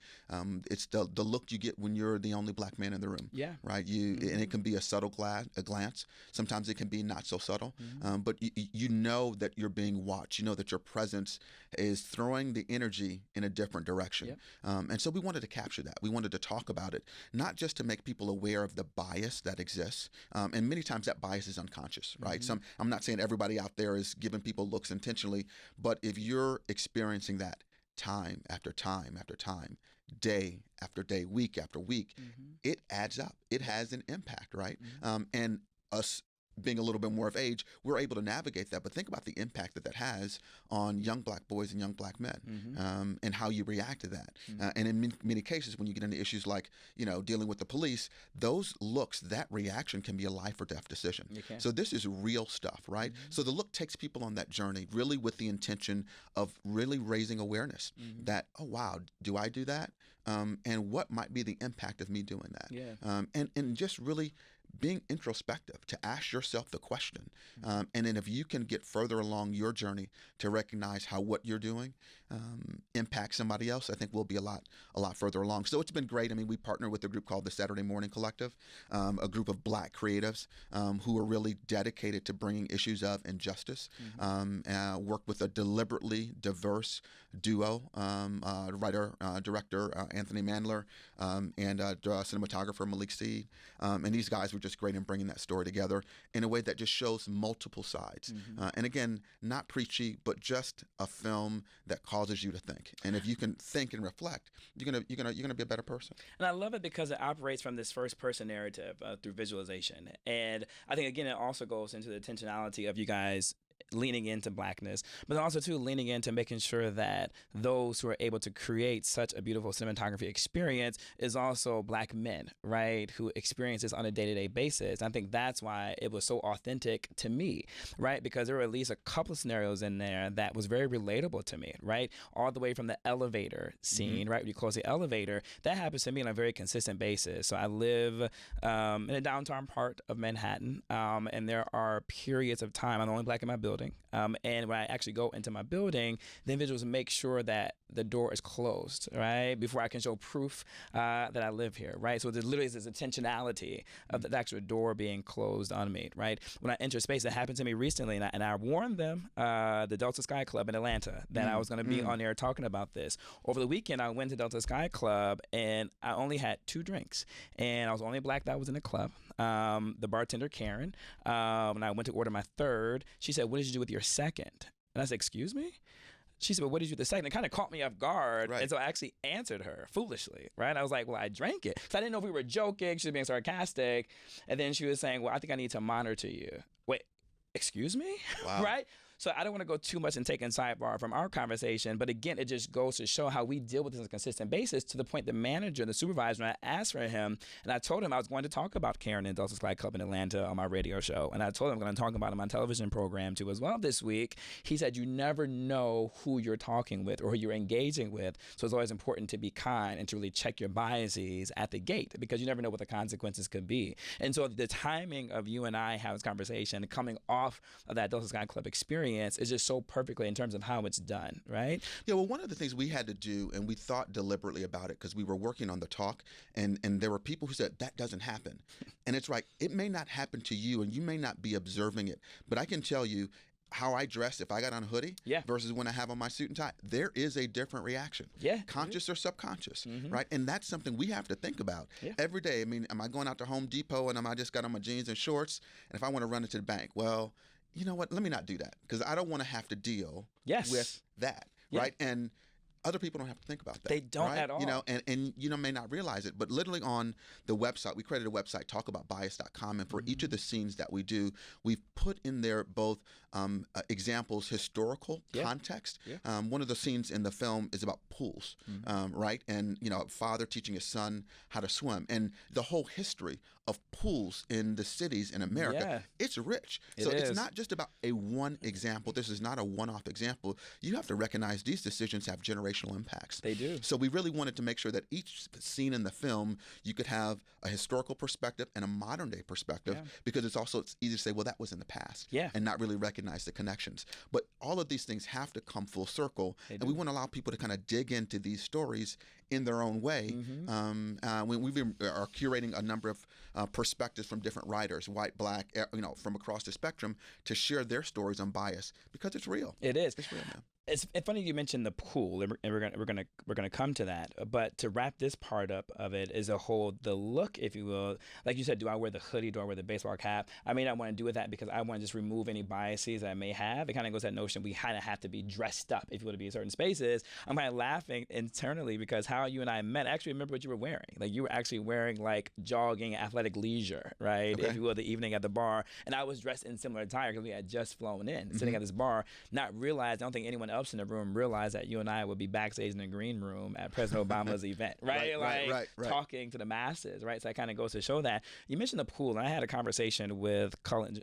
It's the look you get when you're the only black man in the room, right? And it can be a subtle glance. Sometimes it can be not so subtle, but you know that you're being watched. You know that your presence is throwing the energy in a different direction. And so we wanted to capture that. We wanted to talk about it, not just to make people aware of the bias that exists. And many times that bias is unconscious, right? I'm not saying everybody out there is giving people looks intentionally, but if you're experiencing that time after time after time, day after day, week after week, it adds up. It has an impact, right? And us being a little bit more of age, we're able to navigate that. But think about the impact that has on young black boys and young black men, and how you react to that. And in many cases, when you get into issues like, dealing with the police, those looks, that reaction can be a life or death decision. So this is real stuff, right? So The Look takes people on that journey really with the intention of really raising awareness that, oh, wow, do I do that? And what might be the impact of me doing that? And just really being introspective, to ask yourself the question. And then if you can get further along your journey to recognize how what you're doing impacts somebody else, I think we'll be a lot further along. So it's been great. I mean, we partner with a group called the Saturday Morning Collective, a group of black creatives who are really dedicated to bringing issues of injustice, work with a deliberately diverse duo, writer, director, Anthony Mandler, and cinematographer Malik Seed. And these guys were just great in bringing that story together in a way that just shows multiple sides. And again, not preachy, but just a film that causes you to think. And if you can think and reflect, you're gonna be a better person. And I love it because it operates from this first person narrative through visualization. And I think, again, it also goes into the intentionality of you guys leaning into blackness, but also too leaning into making sure that those who are able to create such a beautiful cinematography experience is also black men, right, who experience this on a day-to-day basis. And I think that's why it was so authentic to me, right, because there were at least a couple of scenarios in there that was very relatable to me, right, all the way from the elevator scene, right, when you close the elevator, that happens to me on a very consistent basis. So I live in a downtown part of Manhattan, and there are periods of time, I'm the only black in my building, and when I actually go into my building, the individuals make sure that the door is closed, right, before I can show proof that I live here, right? So there literally is this intentionality of the actual door being closed on me, right? When I enter space, that happened to me recently, and I warned them, the Delta Sky Club in Atlanta, that I was going to be on there talking about this. Over the weekend, I went to Delta Sky Club, and I only had 2 drinks, and I was the only black that was in the club. The bartender, Karen, when I went to order my third, she said, "What did you do with your second?" And I said, "Excuse me?" She said, well, what did you do the second? It kind of caught me off guard. Right. And so I actually answered her foolishly, right? I was like, well, I drank it. So I didn't know if we were joking. She was being sarcastic. And then she was saying, well, I think I need to monitor you. Wait, excuse me? Wow. Right? So I don't want to go too much and take in sidebar from our conversation, but again, it just goes to show how we deal with this on a consistent basis, to the point the manager, the supervisor, and I asked for him, and I told him I was going to talk about Karen and Delta Sky Club in Atlanta on my radio show, and I told him I'm going to talk about it on my television program too as well this week. He said, you never know who you're talking with or who you're engaging with, so it's always important to be kind and to really check your biases at the gate, because you never know what the consequences could be. And so the timing of you and I having this conversation, coming off of that Delta Sky Club experience, is just so perfectly in terms of how it's done, right? Yeah, well, one of the things we had to do, and we thought deliberately about it because we were working on the talk, and there were people who said, that doesn't happen. And it's right, it may not happen to you, and you may not be observing it, but I can tell you how I dress if I got on a hoodie versus when I have on my suit and tie. There is a different reaction. Conscious or subconscious, right? And that's something we have to think about every day. I mean, am I going out to Home Depot and I just got on my jeans and shorts, and if I want to run into the bank, well, you know what, let me not do that, because I don't want to have to deal with that, right? And other people don't have to think about that. They don't right? at all. You know, and you know, may not realize it, but literally on the website, we created a website, talkaboutbias.com, and for each of the scenes that we do, we've put in there both examples, historical context. One of the scenes in the film is about pools, right? And, you know, a father teaching his son how to swim, and the whole history of pools in the cities in America, it's rich. So it's not just about a one example. This is not a one-off example. You have to recognize these decisions have generational impacts. They do. So we really wanted to make sure that each scene in the film, you could have a historical perspective and a modern day perspective, because it's easy to say, well, that was in the past, and not really recognize the connections. But all of these things have to come full circle, and we want to allow people to kind of dig into these stories in their own way. When we are curating a number of perspectives from different writers, white, black, you know, from across the spectrum, to share their stories on bias, because it's real. It is. It's real, man. It's funny you mentioned the pool, and we're gonna come to that. But to wrap this part up of it is the look, if you will. Like you said, do I wear the hoodie? Do I wear the baseball cap? I may not want to do that because I want to just remove any biases that I may have. It kind of goes to that notion we kind of have to be dressed up, if you will, to be in certain spaces. I'm kind of laughing internally because how you and I met. I actually remember what you were wearing. Like, you were actually wearing like jogging, athletic leisure, right? If you will, the evening at the bar, and I was dressed in similar attire because we had just flown in, sitting at this bar, not realized. I don't think anyone else in the room realized that you and I would be backstage in the green room at President Obama's event, right? Right. Talking to the masses, right? So that kind of goes to show that. You mentioned the pool, and I had a conversation with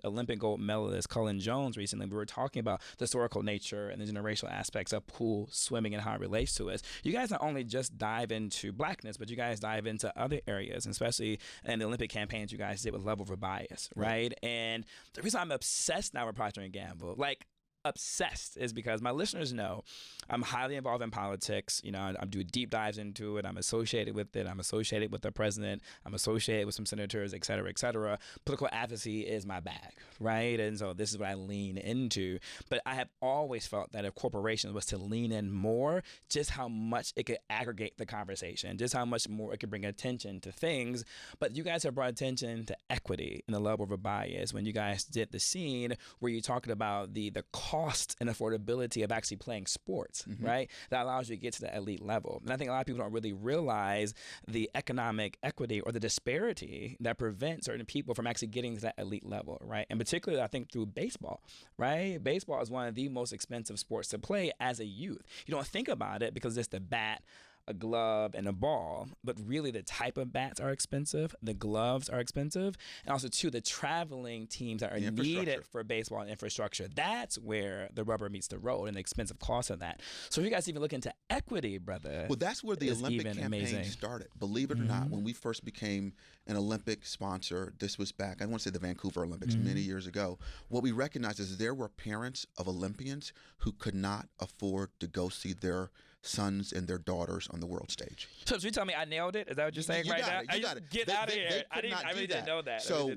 Olympic gold medalist Cullen Jones recently. We were talking about the historical nature and the generational aspects of pool swimming and how it relates to us. You guys not only just dive into blackness, but you guys dive into other areas, and especially in the Olympic campaigns you guys did with Level for Bias, right? And the reason I'm obsessed now with Procter & Gamble, like, obsessed, is because my listeners know I'm highly involved in politics. You know, I'm doing deep dives into it. I'm associated with it. I'm associated with the president. I'm associated with some senators, et cetera, et cetera. Political advocacy is my bag, right? And so this is what I lean into. But I have always felt that if corporations was to lean in more, just how much it could aggregate the conversation, just how much more it could bring attention to things. But you guys have brought attention to equity and the level of bias when you guys did the scene where you're talking about the cost and affordability of actually playing sports, right? That allows you to get to the elite level. And I think a lot of people don't really realize the economic equity or the disparity that prevents certain people from actually getting to that elite level, right? And particularly, I think, through baseball, right? Baseball is one of the most expensive sports to play as a youth. You don't think about it because it's the bat, a glove, and a ball, but really the type of bats are expensive, the gloves are expensive, and also too the traveling teams that are needed for baseball and infrastructure. That's where the rubber meets the road and the expensive cost of that. So if you guys even look into equity, brother, well, that's where the Olympic campaign started. Believe it or not, when we first became an Olympic sponsor, this was back, I want to say the Vancouver Olympics, many years ago. What we recognized is there were parents of Olympians who could not afford to go see their sons and their daughters on the world stage. So you tell me I nailed it? Is that what you're saying right now? You got it. Get out of here. I really didn't know that. So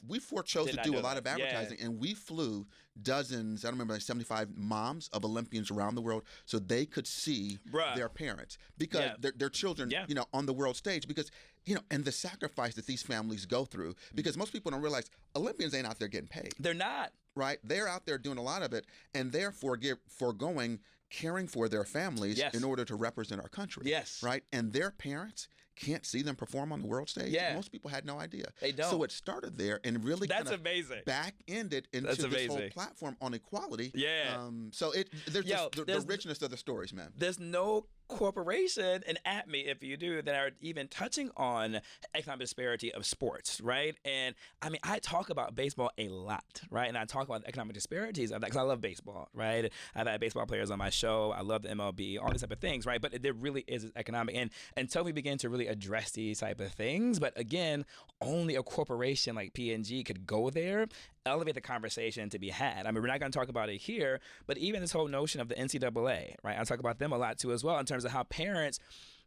we chose to do a lot of advertising, and we flew dozens, I don't remember, like 75 moms of Olympians around the world so they could see their parents, because their children, you know, on the world stage, because, you know, and the sacrifice that these families go through, because most people don't realize Olympians ain't out there getting paid. They're not. Right? They're out there doing a lot of it, and they're foregoing caring for their families Yes. in order to represent our country. Yes. Right? And their parents can't see them perform on the world stage. Yeah. Most people had no idea. They don't. So it started there and really That's kind of amazing. back-ended into That's this whole amazing. platform on equality. Yeah. So there's Yo, just the there's- richness of the stories, man. There's no corporation, and at me if you do, that are even touching on economic disparity of sports, right? And I mean, I talk about baseball a lot, right? And I talk about the economic disparities of that because I love baseball, right? I've had baseball players on my show. I love the MLB, all these type of things, right? But there really is economic, and until we begin to really address these type of things, but again, only a corporation like P&G could go there, elevate the conversation to be had. I mean, we're not going to talk about it here, but even this whole notion of the NCAA, right? I talk about them a lot too as well in terms of how parents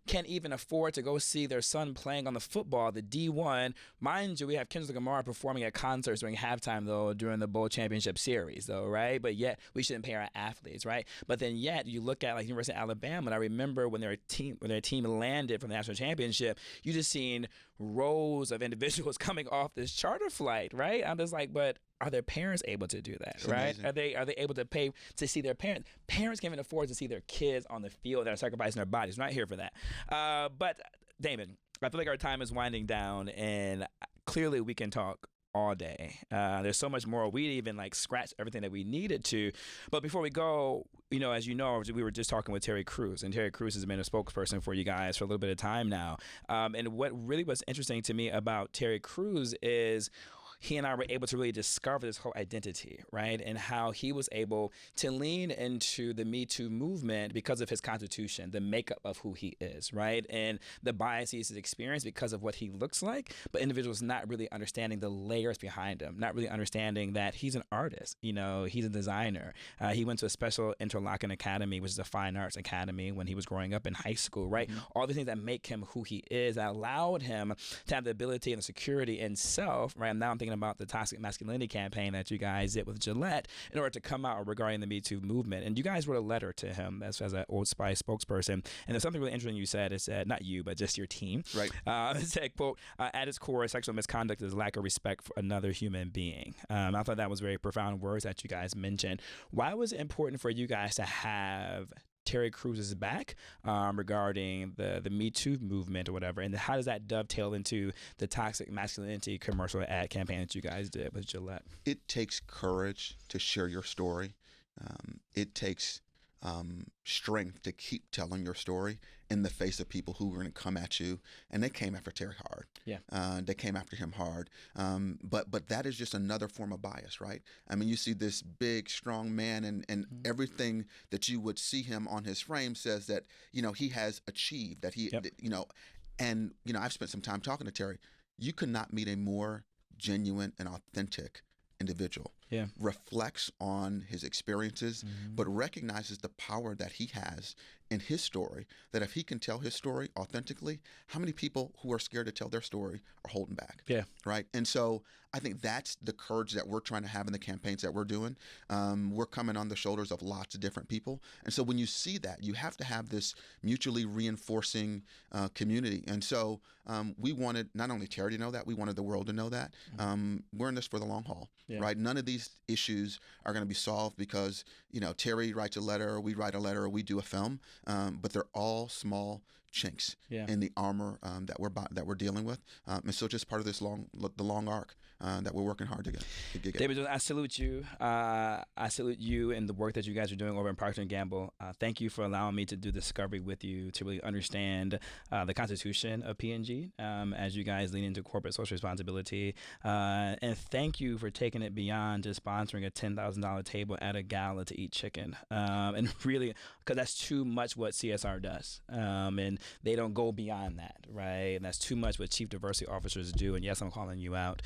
can't even afford to go see their son playing on the football, the D1. Mind you, we have Kendrick Lamar performing at concerts during halftime, though, during the Bowl Championship Series, though, right? But yet, we shouldn't pay our athletes, right? But then yet, you look at, like, University of Alabama, and I remember when their team landed from the national championship, you just seen rows of individuals coming off this charter flight, right? I'm just like, but are their parents able to do that, It's right? amazing. Are they able to pay to see their parents? Parents can't even afford to see their kids on the field that are sacrificing their bodies. We're not here for that. But Damon, I feel like our time is winding down, and clearly we can talk all day. There's so much more. We even like scratched everything that we needed to. But before we go, as you know, we were just talking with Terry Crews, and Terry Crews has been a spokesperson for you guys for a little bit of time now. And what really was interesting to me about Terry Crews is he and I were able to really discover this whole identity, right? And how he was able to lean into the Me Too movement because of his constitution, the makeup of who he is, right? And the biases he's experienced because of what he looks like, but individuals not really understanding the layers behind him, not really understanding that he's an artist, he's a designer. He went to a special Interlochen Academy, which is a fine arts academy when he was growing up in high school, right? Mm-hmm. All the things that make him who he is, that allowed him to have the ability and the security in self, right? Now I'm thinking about the toxic masculinity campaign that you guys did with Gillette in order to come out regarding the Me Too movement. And you guys wrote a letter to him as an Old Spice spokesperson. And there's something really interesting you said. It said, not you, but just your team. Right. It said, quote, at its core, sexual misconduct is lack of respect for another human being. I thought that was very profound words that you guys mentioned. Why was it important for you guys to have Terry Crews' back regarding the Me Too movement or whatever, and how does that dovetail into the toxic masculinity commercial ad campaign that you guys did with Gillette? It takes courage to share your story. It takes strength to keep telling your story in the face of people who were going to come at you, and they came after Terry hard. Yeah, they came after him hard. But that is just another form of bias, right? I mean, you see this big, strong man, and mm-hmm. everything that you would see him on his frame says that he has achieved, that he, yep. And I've spent some time talking to Terry. You could not meet a more genuine and authentic individual. Yeah. Reflects on his experiences, mm-hmm. but recognizes the power that he has in his story, that if he can tell his story authentically, how many people who are scared to tell their story are holding back? Yeah. Right? And so I think that's the courage that we're trying to have in the campaigns that we're doing. We're coming on the shoulders of lots of different people. And so when you see that, you have to have this mutually reinforcing community. And so we wanted not only Terry to know that, we wanted the world to know that. Mm-hmm. We're in this for the long haul, yeah. right? None of these issues are going to be solved because, Terry writes a letter, or we write a letter, or we do a film, but they're all small chinks yeah. in the armor that we're dealing with, and so just part of this the long arc that we're working hard to get. David, I salute you. I salute you and the work that you guys are doing over in Procter & Gamble. Thank you for allowing me to do discovery with you to really understand the constitution of P&G as you guys lean into corporate social responsibility. And thank you for taking it beyond just sponsoring a $10,000 table at a gala to eat chicken. And really, because that's too much what CSR does. And they don't go beyond that, right? And that's too much what chief diversity officers do. And yes, I'm calling you out.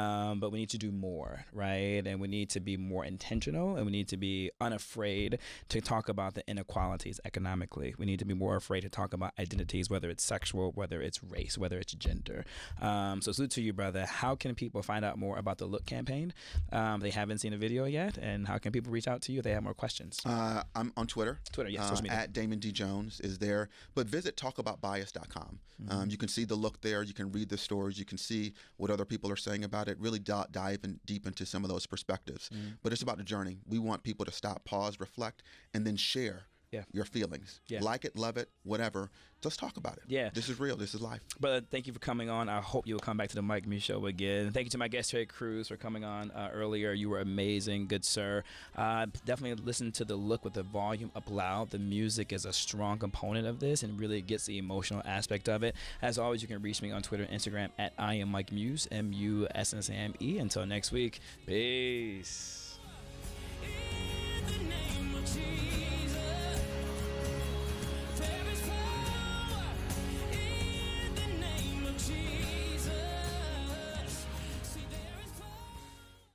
But we need to do more, right? And we need to be more intentional, and we need to be unafraid to talk about the inequalities economically. We need to be more afraid to talk about identities, whether it's sexual, whether it's race, whether it's gender. So salute to you, brother. How can people find out more about the Look campaign? They haven't seen a video yet, and how can people reach out to you if they have more questions? I'm on Twitter. Twitter, yes, social media. At Damon D. Jones is there. But visit talkaboutbias.com. Mm-hmm. You can see the look there. You can read the stories. You can see what other people are saying about it. Really dive in deep into some of those perspectives. Mm-hmm. But it's about the journey. We want people to stop, pause, reflect, and then share your feelings. Yeah. Like it, love it, whatever. Let's talk about it. Yeah. This is real. This is life. Brother, thank you for coming on. I hope you'll come back to the Mike Muse Show again. Thank you to my guest, Trey Cruz, for coming on earlier. You were amazing. Good sir. Definitely listen to the look with the volume up loud. The music is a strong component of this and really gets the emotional aspect of it. As always, you can reach me on Twitter and Instagram at I am Mike Muse, MUSSME. Until next week, peace.